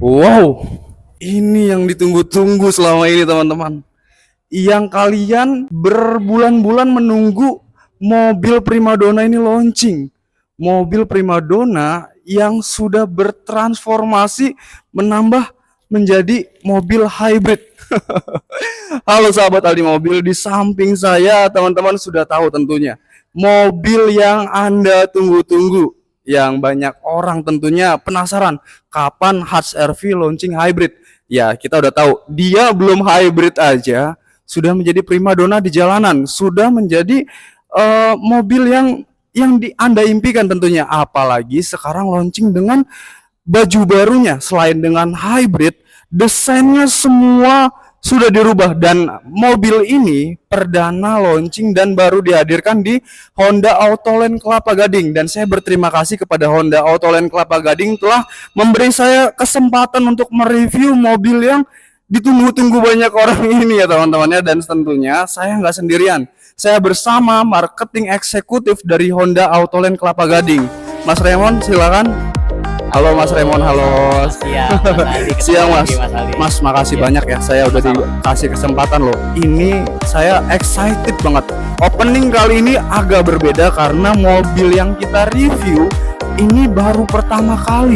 Wow, ini yang ditunggu-tunggu selama ini teman-teman. Yang kalian berbulan-bulan menunggu mobil primadona ini launching. Mobil primadona yang sudah bertransformasi menambah menjadi mobil hybrid. Halo sahabat Aldi Mobil, di samping saya teman-teman sudah tahu tentunya mobil yang Anda tunggu-tunggu, yang banyak orang tentunya penasaran kapan HRV launching hybrid. Ya, kita udah tahu dia belum hybrid aja sudah menjadi primadona di jalanan, sudah menjadi mobil yang Anda impikan tentunya, apalagi sekarang launching dengan baju barunya. Selain dengan hybrid, desainnya semua sudah dirubah, dan mobil ini perdana launching dan baru dihadirkan di Honda Autoland Kelapa Gading. Dan saya berterima kasih kepada Honda Autoland Kelapa Gading telah memberi saya kesempatan untuk mereview mobil yang ditunggu-tunggu banyak orang ini ya teman-temannya. Dan tentunya saya nggak sendirian, saya bersama marketing eksekutif dari Honda Autoland Kelapa Gading, Mas Raymond. Silakan. Halo Mas Raymond, halo. Siang Mas Aldi. Siang Mas. Aldi. Mas, makasih banyak ya, saya udah dikasih kesempatan loh. Ini saya excited banget. Opening kali ini agak berbeda karena mobil yang kita review ini baru pertama kali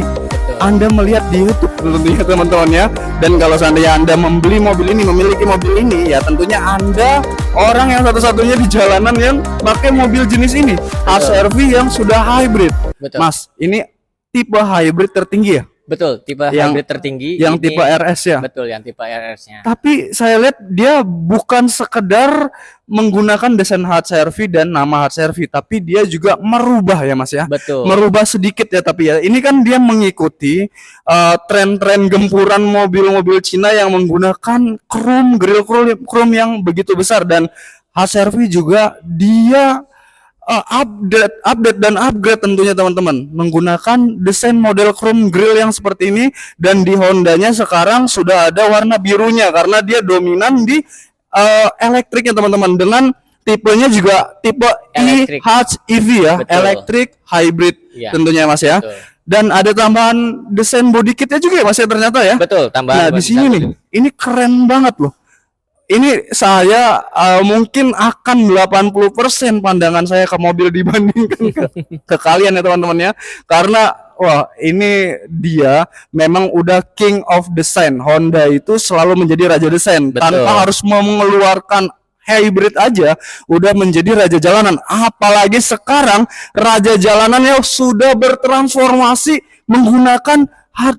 Anda melihat di YouTube tentunya teman-teman ya. Dan kalau seandainya Anda membeli mobil ini, memiliki mobil ini, ya tentunya Anda orang yang satu-satunya di jalanan yang pakai mobil jenis ini, HRV yang sudah hybrid. Betul. Mas, ini tipe hybrid tertinggi ya? Betul, tipe Yang- hybrid tertinggi. Yang ini, tipe RS ya? Betul, yang tipe RS-nya. Tapi saya lihat dia bukan sekedar menggunakan desain HRV dan nama HRV, tapi dia juga merubah ya Mas ya? Betul. Merubah sedikit ya, tapi ya ini kan dia mengikuti tren-tren gempuran mobil-mobil Cina yang menggunakan grill chrome yang begitu besar. Dan HRV juga dia update dan upgrade tentunya teman-teman, menggunakan desain model chrome grill yang seperti ini. Dan di Hondanya sekarang sudah ada warna birunya karena dia dominan di elektriknya teman-teman, dengan tipenya juga tipe Elektrik. EHEV ya. Betul. Electric hybrid Iya. tentunya Mas ya. Betul. Dan ada tambahan desain body kitnya juga ya Mas ya ternyata ya. Betul, Nah tambahan. di buat sini satu. nih, ini keren banget loh. Ini saya mungkin akan 80% pandangan saya ke mobil dibandingkan ke kalian ya teman-teman ya. Karena wah, ini dia memang udah king of design. Honda itu selalu menjadi raja desain. Betul. Tanpa harus mengeluarkan hybrid aja udah menjadi raja jalanan. Apalagi sekarang raja jalanannya sudah bertransformasi menggunakan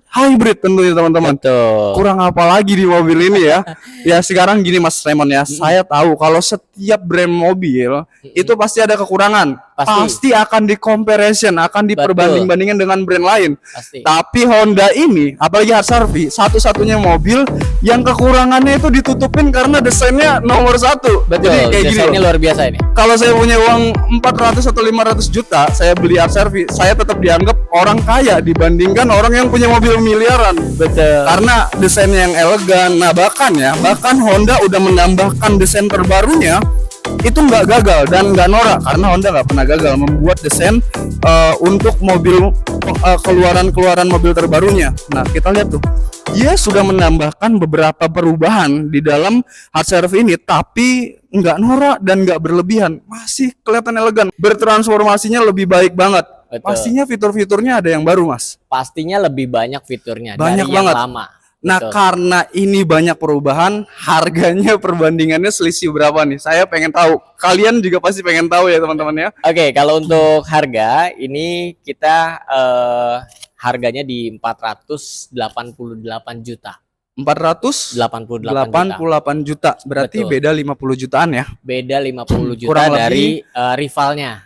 hybrid tentunya teman-teman. Betul. Kurang apa lagi di mobil ini ya? Ya sekarang gini Mas Raymond ya, saya tahu kalau setiap brand mobil itu pasti ada kekurangan. Pasti akan di comparison, akan diperbanding-bandingkan dengan brand lain. Pasti. Tapi Honda ini, apalagi HRV, satu-satunya mobil yang kekurangannya itu ditutupin karena desainnya nomor satu. Betul. Jadi kayak gini Desainnya loh. luar biasa ini. Kalau saya punya uang 400 atau 500 juta, saya beli HRV, saya tetap dianggap orang kaya dibandingkan orang yang punya mobil miliaran. Betul. Karena desainnya yang elegan. Nah bahkan Honda udah menambahkan desain terbarunya itu nggak gagal dan nggak norak, karena Honda nggak pernah gagal membuat desain untuk mobil keluaran mobil terbarunya. Nah kita lihat tuh, dia sudah menambahkan beberapa perubahan di dalam HRV ini, tapi nggak norak dan nggak berlebihan, masih kelihatan elegan. Bertransformasinya lebih baik banget. Betul. Pastinya fitur-fiturnya ada yang baru Mas. Pastinya lebih banyak fiturnya Banyak dari banget. yang lama. Nah Betul. karena ini banyak perubahan, harganya perbandingannya selisih berapa nih? Saya pengen tahu. Kalian juga pasti pengen tahu ya teman-teman ya. Oke, kalau untuk harga ini kita harganya di 488 juta. 488 juta. Berarti Betul. beda 50 jutaan ya. Beda 50 juta Kurang dari rivalnya.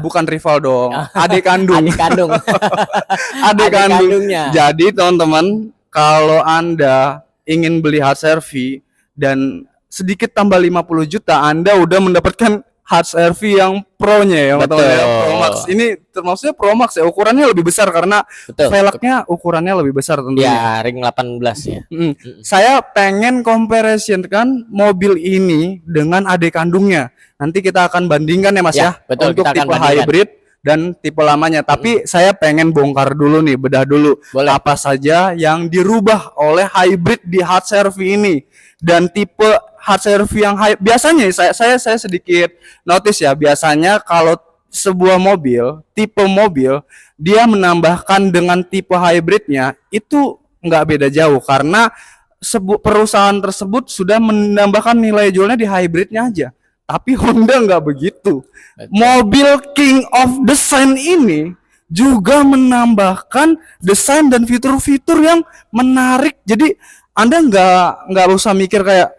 Bukan rival dong, adik kandung. Adik kandung. Adik Adik kandung. kandungnya. Jadi teman-teman, kalau Anda ingin beli HRV dan sedikit tambah 50 juta, Anda udah mendapatkan HRV yang Pro-nya ya, Betul. teman-teman ya. Pro Max. Ini termasuknya Pro Max ya, ukurannya lebih besar karena Betul. velgnya ukurannya lebih besar tentunya. Ya, ring 18 ya. Saya pengen comparisonkan mobil ini dengan adik kandungnya. Nanti kita akan bandingkan ya Mas Ya, ya, betul, untuk kita akan tipe bandingkan. hybrid dan tipe lamanya. Tapi saya pengen bongkar dulu nih, bedah dulu Boleh. apa saja yang dirubah oleh hybrid di hard service ini dan tipe hard service yang biasanya saya sedikit notice ya, biasanya kalau sebuah mobil, tipe mobil dia menambahkan dengan tipe hybridnya itu nggak beda jauh karena perusahaan tersebut sudah menambahkan nilai jualnya di hybridnya aja. Tapi Honda nggak begitu. Betul. Mobil King of Design ini juga menambahkan desain dan fitur-fitur yang menarik. Jadi Anda nggak usah mikir kayak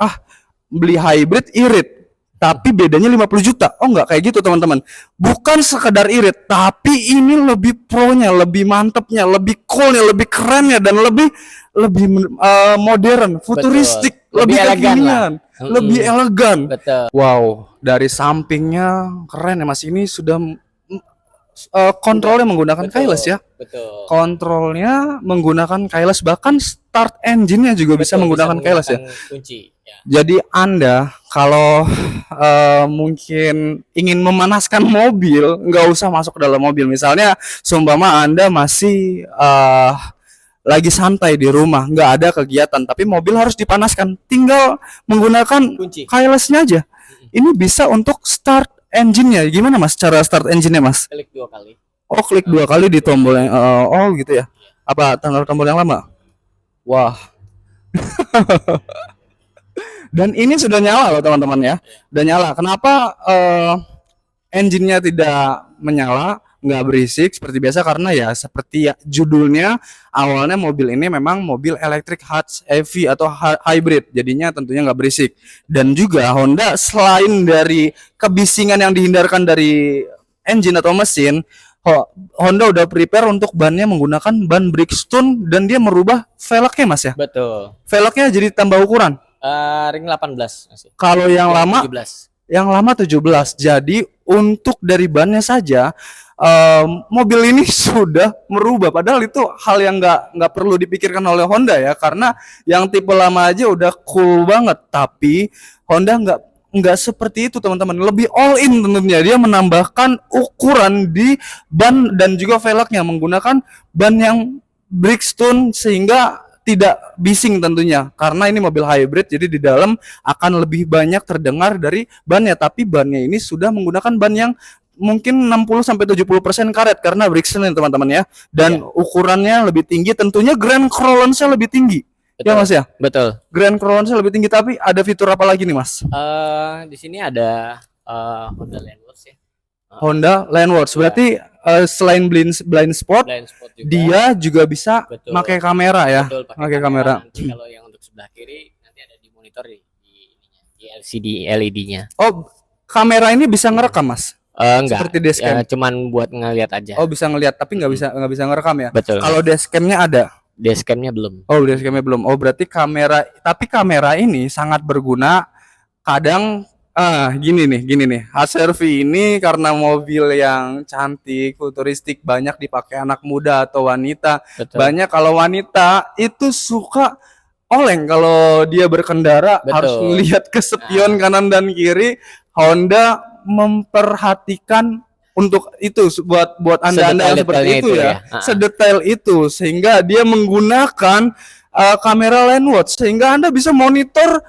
beli hybrid irit, tapi bedanya 50 juta. Oh nggak kayak gitu teman-teman. Bukan sekedar irit, tapi ini lebih pro-nya, lebih mantepnya, lebih cool-nya, lebih kerennya dan lebih modern, futuristik, Betul. lebih Elegan lah. kekinian, lebih elegan. Betul. Wow, dari sampingnya keren ya Mas. Ini sudah kontrolnya menggunakan Betul. keyless ya. Betul. Kontrolnya menggunakan keyless, bahkan start engine-nya juga bisa Betul, menggunakan keyless ya. Kunci. Ya. Jadi Anda kalau mungkin ingin memanaskan mobil, nggak usah masuk ke dalam mobil. Misalnya, seumpama Anda masih lagi santai di rumah, nggak ada kegiatan, tapi mobil harus dipanaskan, tinggal menggunakan Kunci. keyless-nya aja. Ini bisa untuk start engine-nya. Gimana Mas cara start engine-nya Mas? Klik 2 kali. Oh, klik 2 kali di tombol yang gitu ya. Apa tombol yang lama? Wah. Dan ini sudah nyala loh teman-teman ya. Udah nyala. Kenapa engine-nya tidak menyala, nggak berisik seperti biasa? Karena ya seperti judulnya, awalnya mobil ini memang mobil electric hard EV atau hybrid. Jadinya tentunya nggak berisik. Dan juga Honda selain dari kebisingan yang dihindarkan dari engine atau mesin, Honda udah prepare untuk bannya menggunakan ban Bridgestone dan dia merubah velgnya Mas ya. Betul. Velgnya jadi tambah ukuran. Ring 18 masih. Kalau yang lama 17. Yang lama 17. Jadi untuk dari bannya saja mobil ini sudah merubah. Padahal itu hal yang nggak perlu dipikirkan oleh Honda ya, karena yang tipe lama aja udah cool banget. Tapi Honda nggak seperti itu teman-teman. Lebih all in tentunya. Dia menambahkan ukuran di ban dan juga velgnya menggunakan ban yang Bridgestone sehingga tidak bising tentunya, karena ini mobil hybrid, jadi di dalam akan lebih banyak terdengar dari bannya. Tapi bannya ini sudah menggunakan ban yang mungkin 60-70% karet karena Bridgestone teman-teman ya, dan ukurannya lebih tinggi, tentunya Grand Clearance-nya lebih tinggi. Betul. Ya Mas ya? Betul. Grand Clearance-nya lebih tinggi, tapi ada fitur apa lagi nih Mas? Di sini ada Honda Landworks ya. Honda Landworks. Berarti selain blind spot, juga. dia juga bisa Betul. pakai kamera ya. Betul, pakai kamera. Nanti kalau yang untuk sebelah kiri nanti ada di monitor di LCD LED-nya. Oh, kamera ini bisa ngerekam Mas? Enggak. Seperti dashcam. Ya, cuman buat ngeliat aja. Oh, bisa ngelihat tapi nggak bisa ngerekam ya. Betul. Kalau dashcam-nya ada. Dashcam-nya belum. Oh, dashcam-nya belum. Oh, berarti kamera ini sangat berguna. Kadang gini nih. HRV ini karena mobil yang cantik, futuristik, banyak dipakai anak muda atau wanita. Betul. Banyak kalau wanita itu suka oleng kalau dia berkendara. Betul. Harus melihat ke spion kanan dan kiri. Honda memperhatikan untuk itu buat anda-anda yang seperti itu ya. Sedetail itu sehingga dia menggunakan kamera Landwatch sehingga Anda bisa monitor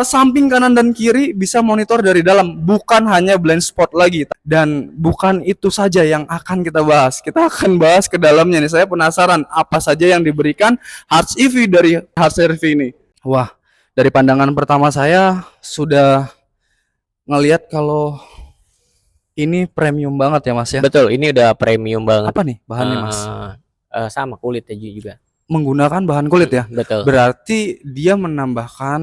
samping kanan dan kiri, bisa monitor dari dalam, bukan hanya blind spot lagi. Dan bukan itu saja yang akan kita bahas. Kita akan bahas ke dalamnya nih. Saya penasaran apa saja yang diberikan Harz EV dari Harz EV ini. Wah, dari pandangan pertama saya sudah ngelihat kalau ini premium banget ya Mas ya. Betul, ini udah premium banget. Apa nih bahannya Mas? Sama kulit aja juga. Menggunakan bahan kulit ya. Betul. Berarti dia menambahkan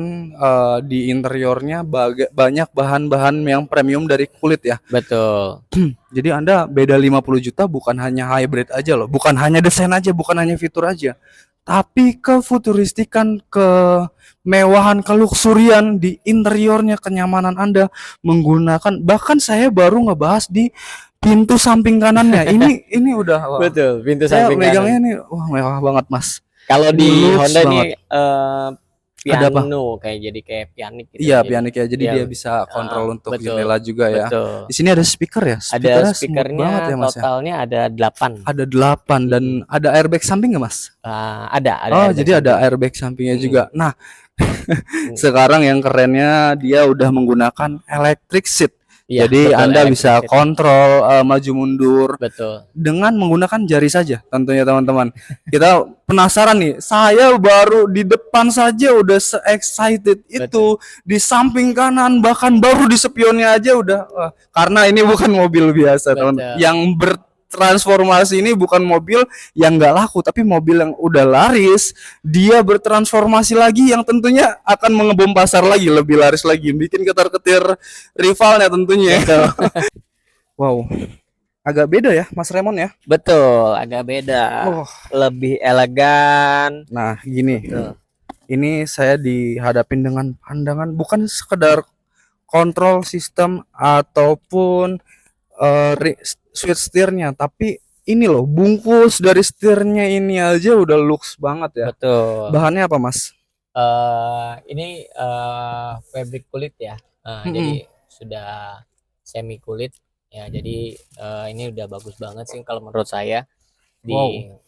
di interiornya banyak bahan-bahan yang premium dari kulit ya. Betul. Jadi Anda beda 50 juta bukan hanya hybrid aja loh, bukan hanya desain aja, bukan hanya fitur aja, tapi kefuturistikan, kemewahan, keluksurian di interiornya, kenyamanan Anda menggunakan. Bahkan saya baru ngebahas di pintu samping kanannya. Ini udah wah. Betul, pintu Saya samping megangnya kanan. nih, wah mewah banget Mas. Kalau di Looks Honda banget. nih Ada apa? piano kayak pianik gitu Iya, ya. Jadi pianik ya. Jadi ya dia bisa kontrol untuk betul, jendela juga ya. betul. Di sini ada speaker ya. Ada Speakernya smooth speakernya banget ya Mas ya. totalnya ada 8. Ada 8 dan Mm-mm. ada airbag samping nggak Mas? Ada Oh, airbag jadi ada samping. airbag sampingnya Mm-mm. juga. Nah, Mm. sekarang yang kerennya dia udah menggunakan electric seat. Iya, Jadi betul, Anda electric bisa seat. kontrol maju mundur Betul. dengan menggunakan jari saja tentunya teman-teman. Kita penasaran nih, saya baru di depan saja udah se-excited itu, di samping kanan bahkan baru di spionnya aja udah karena ini bukan mobil biasa teman. Betul. Yang bertransformasi ini bukan mobil yang nggak laku tapi mobil yang udah laris, dia bertransformasi lagi yang tentunya akan mengebom pasar lagi, lebih laris lagi, bikin ketar-ketir rivalnya tentunya. Betul. Wow, agak beda ya Mas Remon ya. Betul, agak beda. Oh, Lebih elegan. nah gini, Betul. ini saya dihadapin dengan pandangan bukan sekedar kontrol sistem ataupun switch setirnya, tapi ini loh bungkus dari setirnya ini aja udah lux banget ya. Betul. Bahannya apa Mas? Ini fabric kulit ya. Jadi sudah semi kulit ya. Jadi ini udah bagus banget sih kalau menurut saya.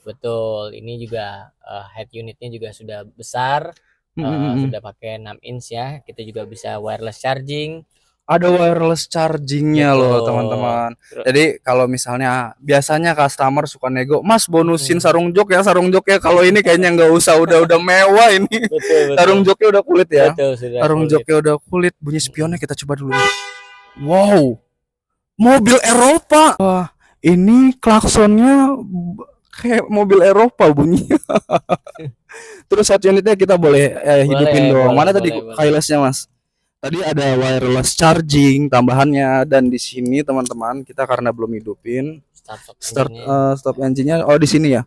Betul. Ini juga head unitnya juga sudah besar. Sudah pakai 6 inch ya. Kita juga bisa wireless charging. Ada wireless chargingnya loh teman-teman. Jadi kalau misalnya biasanya customer suka nego, Mas bonusin sarung jok ya. Kalau ini kayaknya nggak usah, udah mewah ini. Betul. Sarung joknya udah kulit ya. Betul, sudah Sarung kulit. joknya udah kulit. Bunyi spionnya kita coba dulu. Wow, mobil Eropa. Wah, ini klaksonnya kayak mobil Eropa bunyinya. Terus head unitnya kita boleh hidupin dong. Mana tadi wirelessnya Mas? Tadi ada wireless charging tambahannya, dan di sini teman-teman kita karena belum hidupin stop engine-nya. Oh, di sini ya.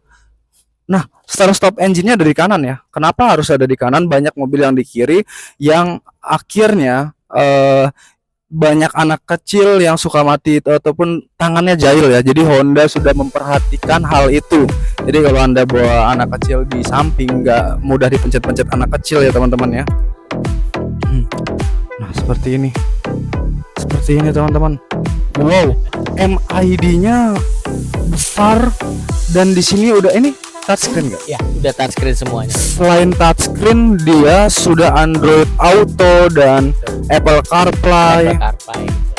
Nah, start stop engine-nya dari kanan ya. Kenapa harus ada di kanan? Banyak mobil yang di kiri yang akhirnya banyak anak kecil yang suka mati ataupun tangannya jahil ya. Jadi Honda sudah memperhatikan hal itu. Jadi kalau Anda bawa anak kecil di samping nggak mudah dipencet-pencet anak kecil ya teman-teman ya. Nah, seperti ini teman-teman. Wow, MID-nya besar dan di sini udah ini touchscreen nggak? Ya, udah touchscreen semuanya. Selain touchscreen, dia sudah Android Auto dan Apple CarPlay.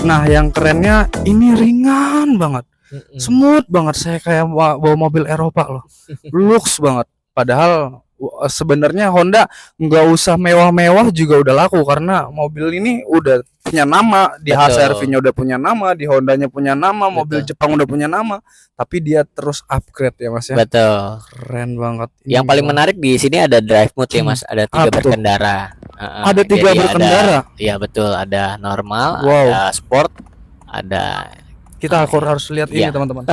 Nah, yang kerennya ini ringan banget, smooth banget. Saya kayak bawa mobil Eropa loh, lux banget. Padahal sebenarnya Honda nggak usah mewah-mewah juga udah laku karena mobil ini udah punya nama, di HCR-V-nya udah punya nama, di Hondanya punya nama, mobil Jepang udah punya nama, tapi dia terus upgrade ya Mas ya. Betul. Keren banget. Yang paling menarik di sini ada drive mode ya Mas, ada 3 berkendara. Ada 3 berkendara. Iya betul, ada normal, Wow. ada sport, ada. Kita harus lihat ini teman-teman.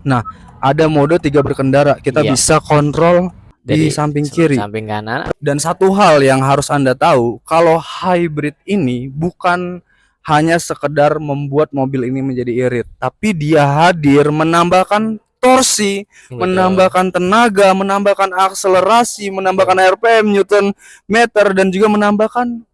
Nah, ada mode 3 berkendara. Kita bisa kontrol di samping kiri, samping kanan. Dan satu hal yang harus Anda tahu, kalau hybrid ini bukan hanya sekedar membuat mobil ini menjadi irit, tapi dia hadir menambahkan torsi, menambahkan tenaga, menambahkan akselerasi, menambahkan RPM, Newton meter, dan juga menambahkan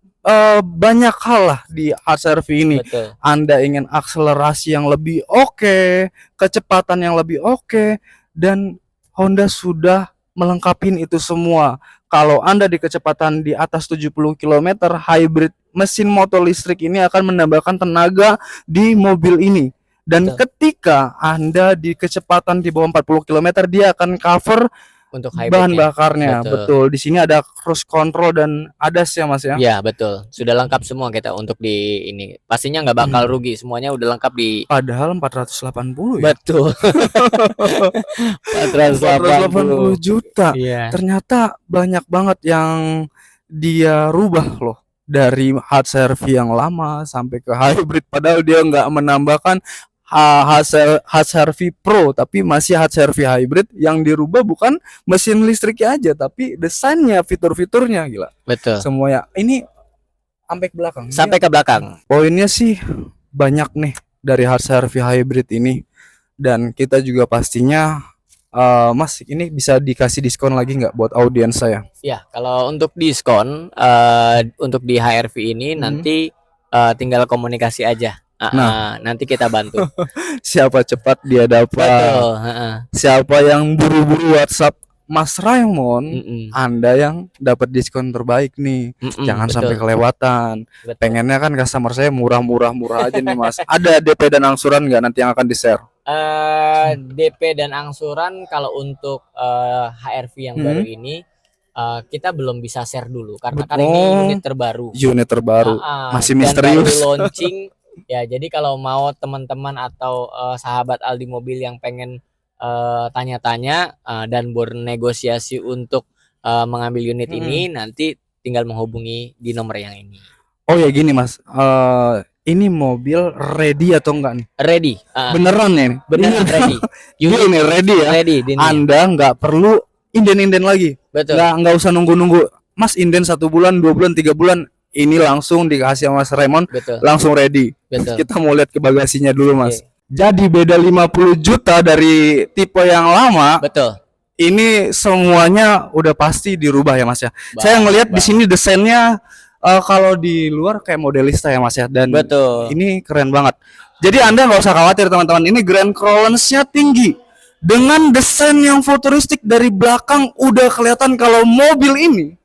banyak hal lah di HCR-V ini. Betul. Anda ingin akselerasi yang lebih oke, kecepatan yang lebih oke, dan Honda sudah melengkapi itu semua. Kalau Anda di kecepatan di atas 70 km, hybrid mesin motor listrik ini akan menambahkan tenaga di mobil ini. Dan ketika Anda di kecepatan di bawah 40 km, dia akan cover untuk bahan bakarnya. Betul. Di sini ada cruise control dan ADAS ya Mas ya. Ya betul. Sudah lengkap semua kita untuk di ini. Pastinya nggak bakal rugi. Semuanya udah lengkap di. Padahal 480 ya. Betul. 480 juta. Iya. Ternyata banyak banget yang dia rubah loh. Dari HCR-V yang lama sampai ke hybrid. Padahal dia nggak menambahkan HCR-V Pro, tapi masih HCR-V hybrid. Yang dirubah bukan mesin listriknya aja, tapi desainnya, fitur-fiturnya gila. Betul. Semuanya ini sampai ke belakang. Sampai ke belakang. Poinnya sih banyak nih dari HCR-V hybrid ini, dan kita juga pastinya Mas, ini bisa dikasih diskon lagi nggak buat audiens saya? Ya, kalau untuk diskon untuk di HRV ini nanti tinggal komunikasi aja. Nanti kita bantu. Siapa cepat dia dapat. Betul. Siapa yang buru-buru WhatsApp Mas Raymond, Anda yang dapat diskon terbaik nih. Jangan betul. sampai kelewatan. Betul. Pengennya kan customer saya murah aja nih Mas. Ada DP dan angsuran nggak nanti yang akan di-share? DP dan angsuran kalau untuk HRV yang baru ini kita belum bisa share dulu karena kan ini unit terbaru. Unit terbaru. Masih misterius. Dan baru launching. Ya, jadi kalau mau teman-teman atau sahabat Aldi Mobil yang pengen tanya-tanya dan bernegosiasi untuk mengambil unit ini, nanti tinggal menghubungi di nomor yang ini. Oh ya gini Mas, ini mobil ready atau enggak nih? Ready. Beneran nih? Beneran ready. Unit ini ready ya? Ready. Anda nggak perlu inden-inden lagi. Betul. Nggak usah nunggu-nunggu. Mas inden 1 bulan, 2 bulan, 3 bulan. Ini langsung dikasih sama Mas Raymond. Betul. Langsung ready. Betul. Kita mau lihat ke bagasinya dulu Mas. Okay. Jadi beda 50 juta dari tipe yang lama. Betul. Ini semuanya udah pasti dirubah ya Mas ya. Saya ngelihat di sini desainnya kalau di luar kayak modelista ya Mas ya. Dan betul. Ini keren banget. Jadi Anda nggak usah khawatir teman-teman. Ini Grand Clearance-nya tinggi. Dengan desain yang futuristik dari belakang udah kelihatan kalau mobil ini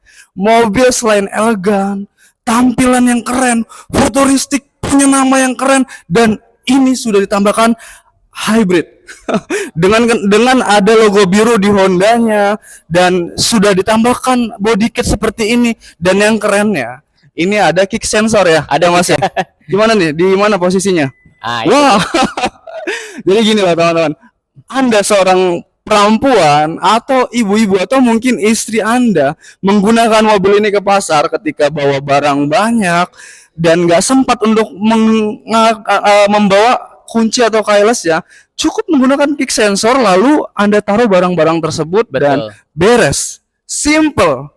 selain elegan, tampilan yang keren, futuristik, punya nama yang keren, dan ini sudah ditambahkan hybrid dengan ada logo biru di Hondanya dan sudah ditambahkan body kit seperti ini. Dan yang kerennya ini ada kick sensor ya, ada Mas ya. Gimana nih? Di mana posisinya? Wow. Jadi gini loh teman-teman, Anda seorang perempuan atau ibu-ibu atau mungkin istri Anda menggunakan mobil ini ke pasar ketika bawa barang banyak dan nggak sempat untuk membawa kunci atau keyless ya, cukup menggunakan kick sensor lalu Anda taruh barang-barang tersebut. Betul. Dan beres. Simple.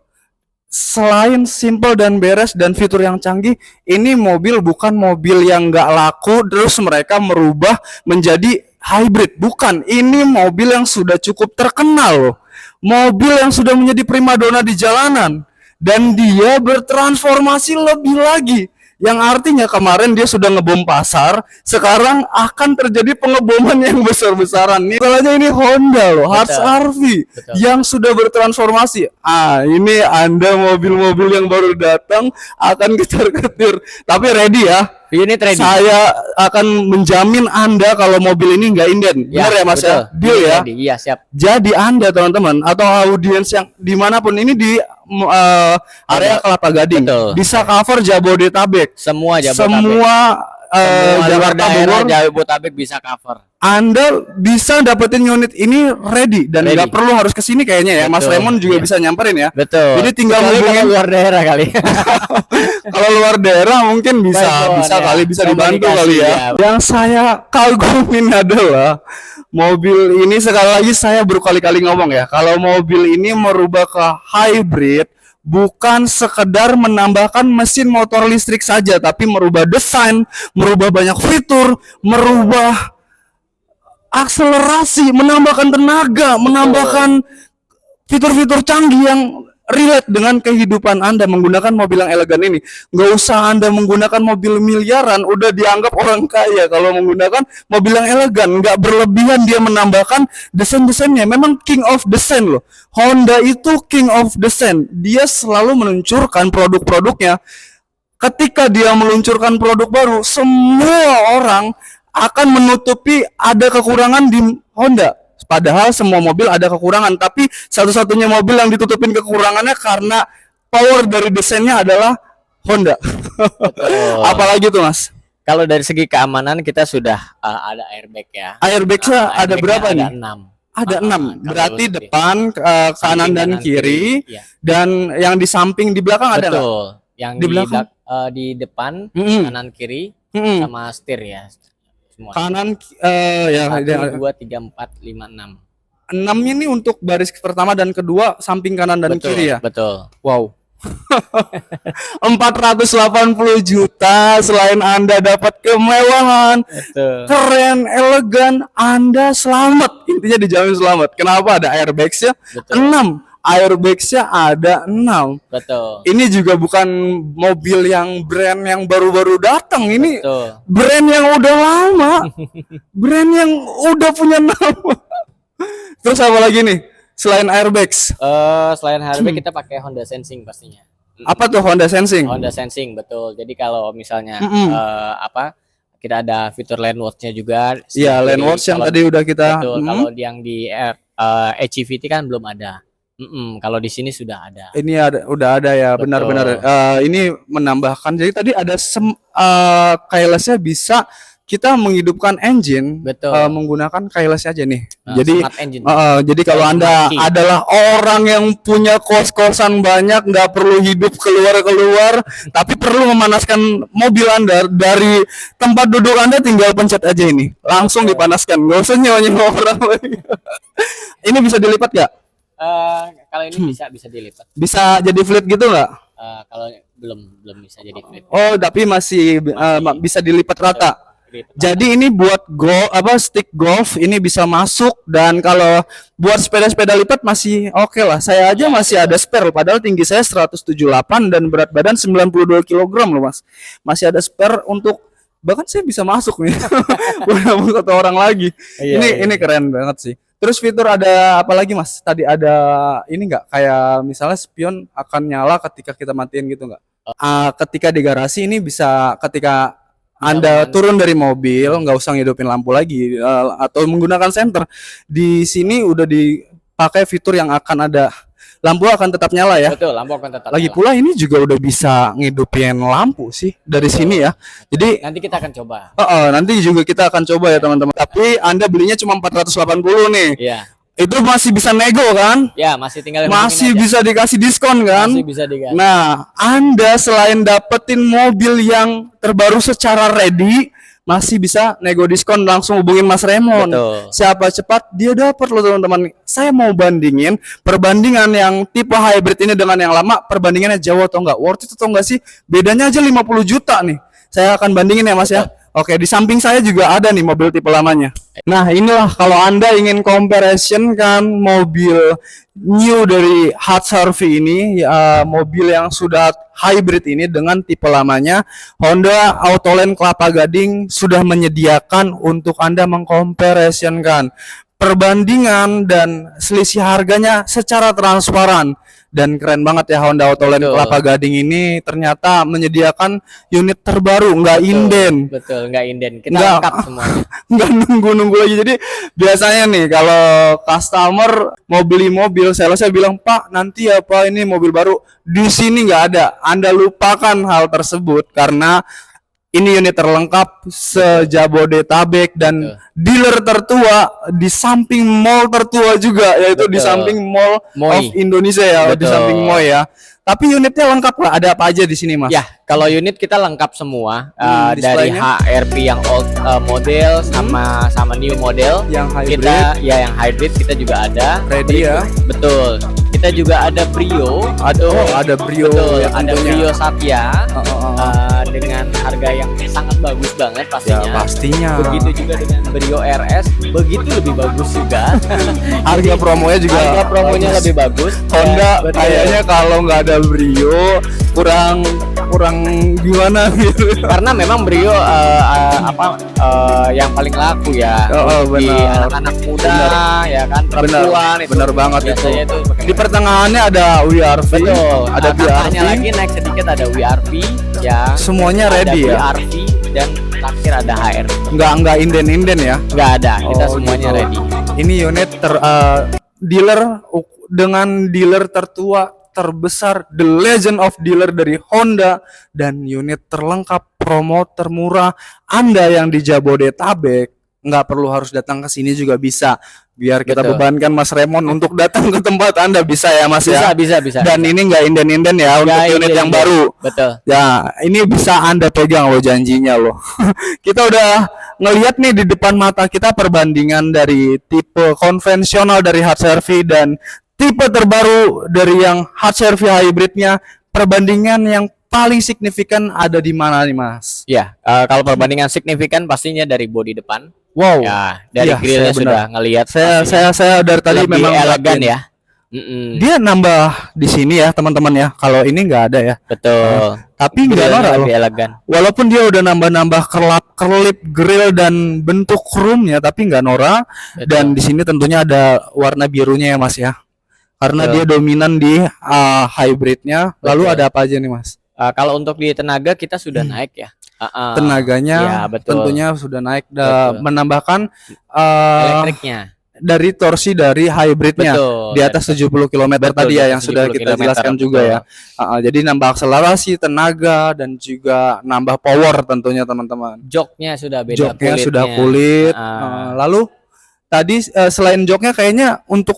Selain simple dan beres dan fitur yang canggih, ini mobil bukan mobil yang nggak laku terus mereka merubah menjadi hybrid. Bukan, ini mobil yang sudah cukup terkenal loh. Mobil yang sudah menjadi primadona di jalanan. Dan dia bertransformasi lebih lagi. Yang artinya kemarin dia sudah ngebom pasar, sekarang akan terjadi pengeboman yang besar-besaran. Misalnya ini Honda loh, Harz RV yang sudah bertransformasi. Ini Anda mobil-mobil yang baru datang akan kejar-ketir. Tapi ready ya. Unit ready. Saya akan menjamin Anda kalau mobil ini nggak inden. Benar ya Mas ya? Deal ya? Iya siap. Jadi Anda teman-teman atau audiens yang dimanapun ini di area Kelapa Gading, bisa cover Jabodetabek. Semua Jakarta, Bogor, Jabodetabek bisa cover. Anda bisa dapetin unit ini ready dan nggak perlu harus kesini kayaknya ya. Mas Raymond juga bisa nyamperin ya. Betul. Jadi tinggal hubungin luar daerah kali. Kalau luar daerah mungkin bisa kali bisa dibantu kali ya. Yang saya kagumin adalah mobil ini, sekali lagi saya berkali-kali ngomong ya, kalau mobil ini merubah ke hybrid bukan sekedar menambahkan mesin motor listrik saja, tapi merubah desain, merubah banyak fitur, merubah akselerasi, menambahkan tenaga, menambahkan fitur-fitur canggih yang relate dengan kehidupan Anda menggunakan mobil yang elegan ini. Nggak usah Anda menggunakan mobil miliaran, udah dianggap orang kaya kalau menggunakan mobil yang elegan. Nggak berlebihan dia menambahkan desain-desainnya. Memang king of design loh. Honda itu king of design. Dia selalu meluncurkan produk-produknya. Ketika dia meluncurkan produk baru, semua orang akan menutupi ada kekurangan di Honda. Padahal semua mobil ada kekurangan, tapi satu-satunya mobil yang ditutupin kekurangannya karena power dari desainnya adalah Honda. Apalagi tuh Mas? Kalau dari segi keamanan kita sudah ada airbag ya. Airbagnya ada berapa nih? Ada 6. Ada 6. Berarti depan, kanan dan kiri. Ya. Dan yang di samping di belakang ada nggak? Betul. Yang di belakang, di depan, kanan kiri, sama setir ya. Semua. Kanan ya 1, 2, 3, 4, 5, 6. 6-nya ini untuk baris pertama dan kedua samping kanan dan kiri ya. Betul. Wow. 480 juta, selain Anda dapat kemewahan, keren, elegan, Anda selamat intinya dijamin selamat. Kenapa ada airbags-nya? Betul. 6. Airbags-nya ada 6. Betul. Ini juga bukan mobil yang brand yang baru-baru datang. Ini Betul. brand yang udah lama. Brand yang udah punya nama. Terus apa lagi nih? Selain airbags. Selain airbag kita pakai Honda Sensing pastinya. Apa tuh Honda Sensing? Honda Sensing, betul. Jadi kalau misalnya Mm-mm. kita ada fitur lane watch-nya juga. Iya, Jadi lane watch yang kalau- tadi udah kita. betul. Kalau yang di HEVT kan belum ada. Kalau di sini sudah ada. Ini udah ada ya, Betul. benar-benar. Ini menambahkan. Jadi tadi ada keyless-nya bisa kita menghidupkan engine Betul. menggunakan keyless aja nih. Nah, Jadi smart engine. jadi kalau Smart Anda key. adalah orang yang punya kos-kosan banyak, nggak perlu hidup keluar-keluar, tapi perlu memanaskan mobil Anda dari tempat duduk Anda, tinggal pencet aja ini, langsung dipanaskan, nggak usah nyewa-nyewa orang lagi. Ini bisa dilipat nggak? Kalau ini bisa dilipat. Bisa jadi flat gitu nggak? Kalau belum bisa jadi flip. Oh, tapi masih bisa dilipat rata. Jadi ini buat stick golf ini bisa masuk, dan kalau buat sepeda-sepeda lipat masih oke lah. Saya aja masih ada spare, padahal tinggi saya 178 dan berat badan 92 kg loh, Mas. Masih ada spare untuk, bahkan saya bisa masuk nih. Bukan kata orang lagi. Iya, Ini keren banget sih. Terus fitur ada apa lagi, Mas? Tadi ada ini nggak, kayak misalnya spion akan nyala ketika kita matiin gitu nggak? Ketika di garasi ini bisa, ketika Anda turun dari mobil, nggak usah ngidupin lampu lagi atau menggunakan senter. Di sini udah dipakai fitur yang akan ada lampu akan tetap nyala ya. Betul, lampu akan tetap Lagi nyala. pula ini juga udah bisa ngidupin lampu sih dari sini ya. Jadi Nanti kita akan coba. nanti juga kita akan coba ya teman-teman. Tapi Anda belinya cuma 480 nih. Iya. Itu masih bisa nego kan? Ya, masih tinggal Masih hubungin aja. bisa dikasih diskon kan? Masih bisa diganti. Nah, Anda selain dapetin mobil yang terbaru secara ready, masih bisa nego diskon, langsung hubungin Mas Remon. Betul. Siapa cepat dia dapat loh teman-teman. Saya mau bandingin perbandingan yang tipe hybrid ini dengan yang lama, perbandingannya jauh atau enggak? Worth it atau enggak sih? Bedanya aja 50 juta nih. Saya akan bandingin ya Mas ya. Oke, di samping saya juga ada nih mobil tipe lamanya. Nah, inilah kalau Anda ingin comparison kan mobil new dari HRV ini, mobil yang sudah hybrid ini dengan tipe lamanya, Honda Autoland Kelapa Gading sudah menyediakan untuk Anda mengkomparasonkan perbandingan dan selisih harganya secara transparan. Dan keren banget ya, Honda Autoland Betul. Kelapa Gading ini ternyata menyediakan unit terbaru, nggak inden. Betul, nggak inden. Kita Nggak. lengkap semuanya. Nggak nunggu-nunggu lagi. Jadi biasanya nih kalau customer mau beli mobil, saya bilang, Pak nanti ya Pak ini mobil baru. Di sini nggak ada. Anda lupakan hal tersebut karena ini unit terlengkap se-Jabodetabek dan dealer tertua di samping mall tertua juga, yaitu di Betul. samping Mall Moi. of Indonesia ya, di Betul. samping Moi ya. Tapi unitnya lengkap lah. Ada apa aja di sini Mas? Ya, kalau unit kita lengkap semua dari displaynya? HRV yang old model sama new model. Yang hybrid. Yang hybrid kita juga ada. Ready ya. Betul. Kita juga ada Brio. Ada Brio. Betul, ya ada tentunya. Brio Satya dengan harga yang sangat bagus banget Ya pastinya. pastinya. Begitu juga dengan Brio RS, begitu lebih bagus juga. Harga promonya juga. Harga promonya bagus. lebih bagus. Honda Betul. kayaknya kalau nggak ada Brio kurang gimana gitu. Karena memang Brio yang paling laku ya di benar. anak-anak muda ya kan, perempuan itu benar banget itu. biasanya itu pakai Di pertengahannya ada WRV, betul, ada kakaknya BRV, lagi naik sedikit ada WRV ya, semuanya ada ready ya. BRV dan terakhir ada HR. Nggak inden ya. Nggak ada, kita Oh, semuanya gitu. ready. Ini unit dealer dengan dealer tertua terbesar, the legend of dealer dari Honda, dan unit terlengkap, promo termurah. Anda yang di Jabodetabek nggak perlu harus datang ke sini juga bisa. Biar kita Betul. bebankan Mas Remon untuk datang ke tempat Anda, bisa ya Mas ya. Bisa. Dan ini nggak inden-inden ya untuk Nggak unit yang inden-inden. baru. Betul. Ya, ini bisa Anda pegang loh janjinya loh. Kita udah ngelihat nih di depan mata kita perbandingan dari tipe konvensional dari HRV dan tipe terbaru dari yang HRV hybridnya. Perbandingan yang paling signifikan ada di mana nih Mas? Ya, kalau perbandingan signifikan pastinya dari bodi depan. Wow. Ya, dari Iya, grillnya saya benar. sudah ngelihat Saya dari tadi lebih memang elegan ngeliatin. ya. Mm-mm. Dia nambah di sini ya teman-teman ya. Kalau ini nggak ada ya. Betul. Tapi nggak Grillnya norak loh. lebih elegan. Walaupun dia udah nambah-nambah kerlip grill dan bentuk roomnya, tapi nggak norak. Betul. Dan di sini tentunya ada warna birunya ya Mas ya. Karena Betul. dia dominan di hybridnya. Lalu Betul. ada apa aja nih Mas? Kalau untuk di tenaga kita sudah naik ya. Tenaganya Ya, betul. tentunya sudah naik, Betul. menambahkan Elektriknya. dari torsi dari hybridnya Betul. di atas 70 km Betul, tadi di ya atas yang sudah 70 kita kilometer, jelaskan juga betul. ya. Jadi nambah akselerasi, tenaga, dan juga nambah power tentunya teman-teman. Joknya sudah beda Joknya kulitnya. sudah kulit. Lalu tadi selain joknya kayaknya untuk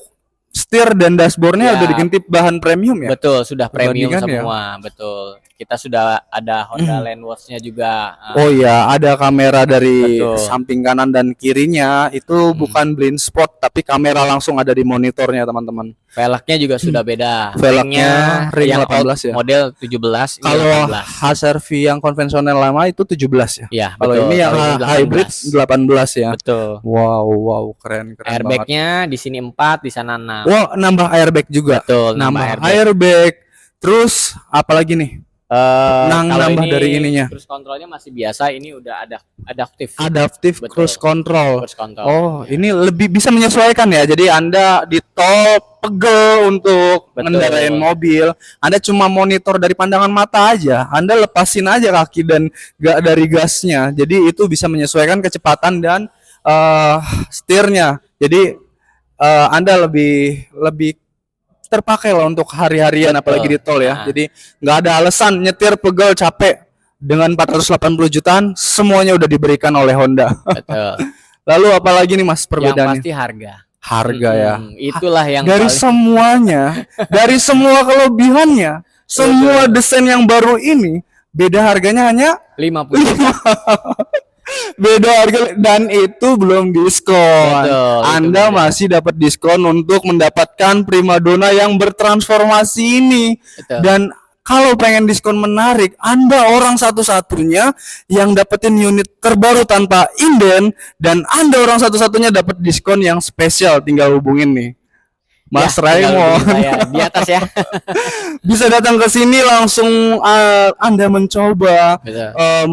setir dan dashboardnya Ya. udah diganti bahan premium ya. Betul, sudah premium Perbandingan ya. semua, betul. Kita sudah ada Honda Landwatch-nya juga. Oh iya, ada kamera dari Betul. samping kanan dan kirinya. Itu bukan blind spot, tapi kamera langsung ada di monitornya, teman-teman. Velgnya juga sudah beda. Velgnya ring yang 18 old ya. model 17, ini Kalau 18. HRV yang konvensional lama itu 17 ya. Ya, Kalau betul. ini yang Kalau ini hybrid 18 ya. Betul. Wow, keren banget. Airbagnya di sini 4, di sana 6. Wow, nambah airbag juga. Betul, Nambah airbag. airbag. Terus apalagi nih? Kalau nambah ini dari ininya. cruise controlnya masih biasa, ini udah ada adaptif. Adaptive Betul. cruise control. Cruise control. Oh, ini lebih bisa menyesuaikan ya. Jadi Anda di tol pegel untuk Betul. mengendarai mobil, Anda cuma monitor dari pandangan mata aja. Anda lepasin aja kaki dan gak dari gasnya. Jadi itu bisa menyesuaikan kecepatan dan setirnya. Jadi Anda lebih terpakai lah untuk hari-harian, Betul. apalagi di tol ya. Nah. Jadi nggak ada alasan nyetir pegel capek. Dengan 480 jutaan semuanya udah diberikan oleh Honda. Betul. Lalu apalagi nih Mas Yang perbedaannya? pasti harga. Harga ya. Itulah yang Dari paling semuanya, dari semua kelebihannya, semua desain yang baru ini beda harganya hanya 50. beda harga dan itu belum diskon. Betul, itu Anda beda. masih dapat diskon untuk mendapatkan primadona yang bertransformasi ini. Betul. Dan kalau pengen diskon menarik, Anda orang satu-satunya yang dapetin unit terbaru tanpa inden, dan Anda orang satu-satunya dapat diskon yang spesial. Tinggal hubungin nih Mas Ya, tinggal Raymond. hubungin saya di atas ya. Bisa datang ke sini langsung Anda mencoba Betul.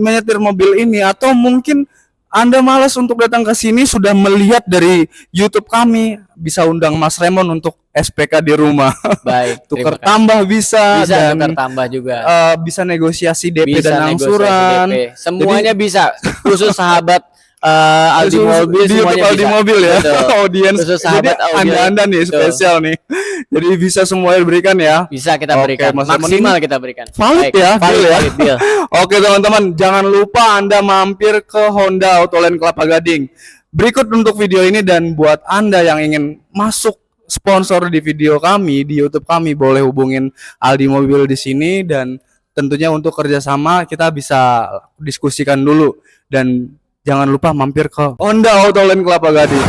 menyetir mobil ini, atau mungkin Anda malas untuk datang ke sini, sudah melihat dari YouTube kami, bisa undang Mas Raymond untuk SPK di rumah. Baik. Tukar terima kasih. tambah bisa, Bisa dan tukar tambah juga. bisa negosiasi DP Bisa dan negosiasi angsuran. DP. Semuanya bisa. Khusus sahabat Aldi Mobil di semuanya Aldi bisa. Mobil ya. Betul. Audiens. Khusus Jadi sahabat audiens. Anda nih Betul. spesial nih. Jadi bisa semuanya diberikan ya. Bisa kita Oke, berikan. Mas Raymond, Maksimal ini kita berikan. valid Baik, ya, valid, deal ya. valid deal. Oke teman-teman, jangan lupa Anda mampir ke Honda Autoland Kelapa Gading. Berikut untuk video ini, dan buat Anda yang ingin masuk sponsor di video kami di YouTube kami, boleh hubungin Aldi Mobil di sini, dan tentunya untuk kerjasama kita bisa diskusikan dulu. Dan jangan lupa mampir ke Honda Autoland Kelapa Gading.